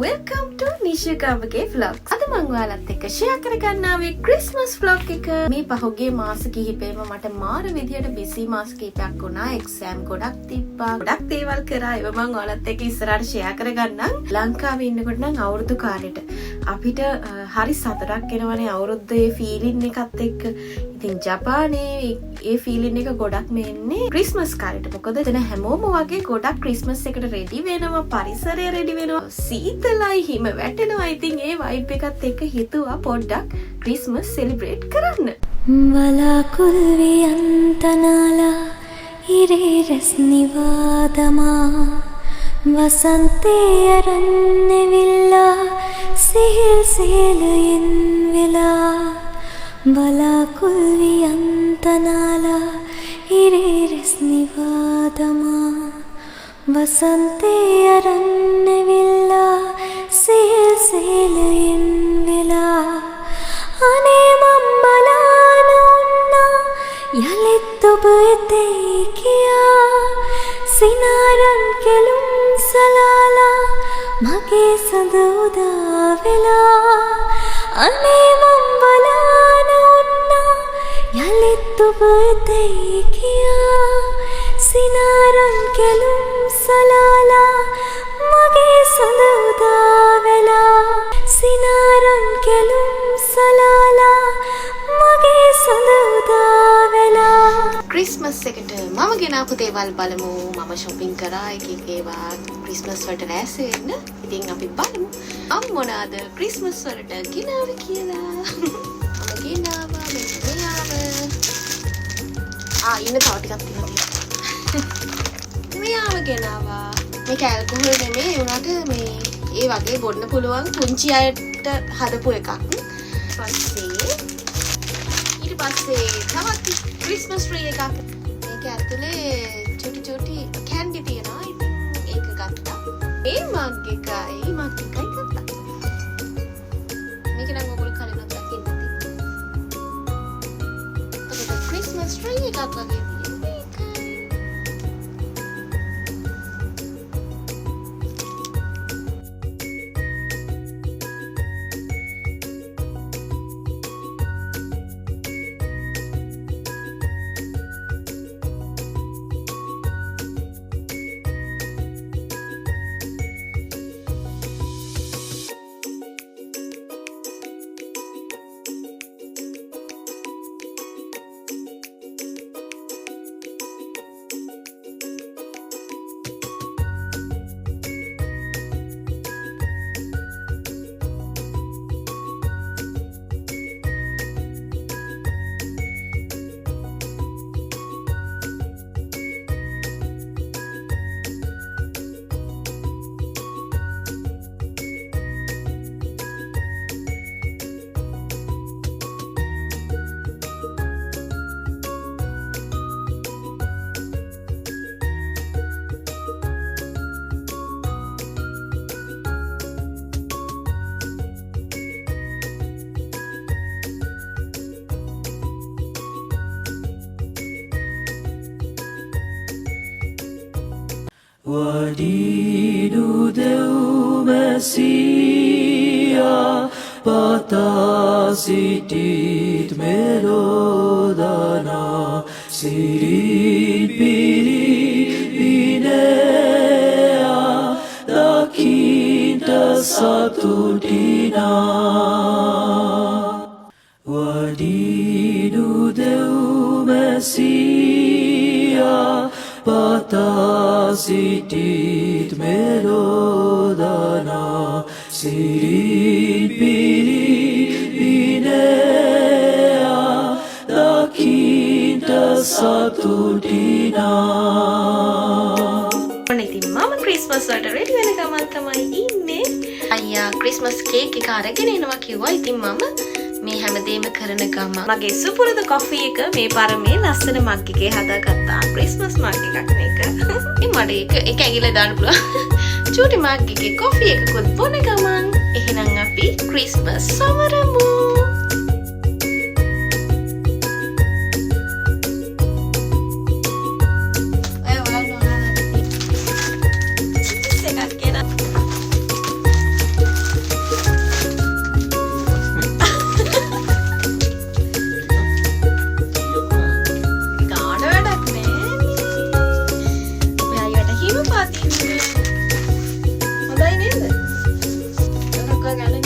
Welcome to නිශාකාවගේ vlogs. අද මම ඔයාලත් එක්ක share කරගන්න ආවේ Christmas vlog එක. මේ පහුගිය මාස කිහිපෙම මට මාර විදියට busy මාස කිහිපයක් වුණා. exam ගොඩක් තිබ්බා. ගොඩක් දේවල් කරා. ඒව මම ඔයාලත් එක්ක ඉස්සරහට share කරගන්නම්. ලංකාවේ ඉන්නකොට නම් අවුරුදු කාලෙට අපිට හරි සතුටක් එනවනේ අවුරුද්දේ feeling එකත් එක්ක. ඉතින් ජපානයේ ඒ feeling එක ගොඩක් මෙන්නේ Christmas කාලෙට. මොකද එතන හැමෝම වගේ ගොඩක් Christmas එකට ready වෙනවා. පරිසරය ready වෙනවා. සීතලයි හිම වැටෙනවා. ඉතින් ඒ vibe එකත් එක්ක හිතුවා පොඩ්ඩක් Christmas celebrate කරන්න. වලාකුල් වියන්තනාලා ඉරේ රැස් නිවාදමා වසන්තේ අරන් එවිල්ලා සිහිල් සියලයෙන් වෙලා වලාකුල් වියන්තනාලා ඉරේ රැස් නිවාදමා වසන්තේ අරන් එවිල්ලා සිහිල් සියලයෙන් වෙලා අනේ මම් බලාන උන්නා යලිත් ඔබ එතේ කියා සිනාරන් කෙලුම් සලාලා මගේ සඳ උදා වෙලා අනේ මම් බලාන උන්නා යලිත් ඔබ එතේ කියා සිනාරන් කෙලුම් සලාලා මගේ සඳ උදා වෙලා සිනාරන් කෙලුම් සලාලා මගේ සඳ උදා වෙලා. Christmas එකට මම ගෙනාපු දේවල් බලමු. මම shopping කරා එක ඒවා Christmas වලට රැස් වෙන්න. ඉතින් අපි බලමු මම මොනවාද Christmas වලට ගෙනාවේ කියලා. මම ගෙනාවා ඉන්න තව ටිකක් තියෙනවා. මෙයාව ගෙනාවා. මේක ඇල්කොහොල් නෙමෙයි උනාට මේ ඒ වගේ බොන්න පුළුවන් පුංචි අයට හදපු එකක්. ඊට පස්සේ තවත් Christmas tree එකක්. මේක ඇතුලේ චුටි කැන්ඩි තියෙනවා. ඉතින් ඒක ගත්තා. මේ මග් එකයි ගත්තා. මේක නම් ඔයගොල්ලෝ කලින් දකින්න තියෙනවා. Christmas tree එකක් වගේ Wadidu deu Mesia Patasitit Melodana Sirit Pirinea Dakinta Satudina Wadidu Deu Mesia Patasitit Melodana Sirit Pirinea Dakinta Satudina ඉතින් මම ක්‍රිස්මස් වලට රෙඩි වෙන ගමන් තමයි ඉන්නේ. අයියා ක්‍රිස්මස් කේක් එක අරගෙන එනවා කිව්වා. ඉතින් මම මේ හැමදේම කරන ගමන් මගේ සුපුරුදු කොෆි එක මේ පාර මේ ලස්සන මග් එකේ හදාගත්තා. ක්‍රිස්මස් මග් එකක් මේක. මට ඒක ඇඟිල්ල දාන්න පුළුවන්. චූටි මග් එකේ කොෆි එකකුත් බොන ගමන් එහෙනම් අපි Christmas සමරමු. Hãy subscribe cho kênh Ghiền Mì Gõ để không bỏ lỡ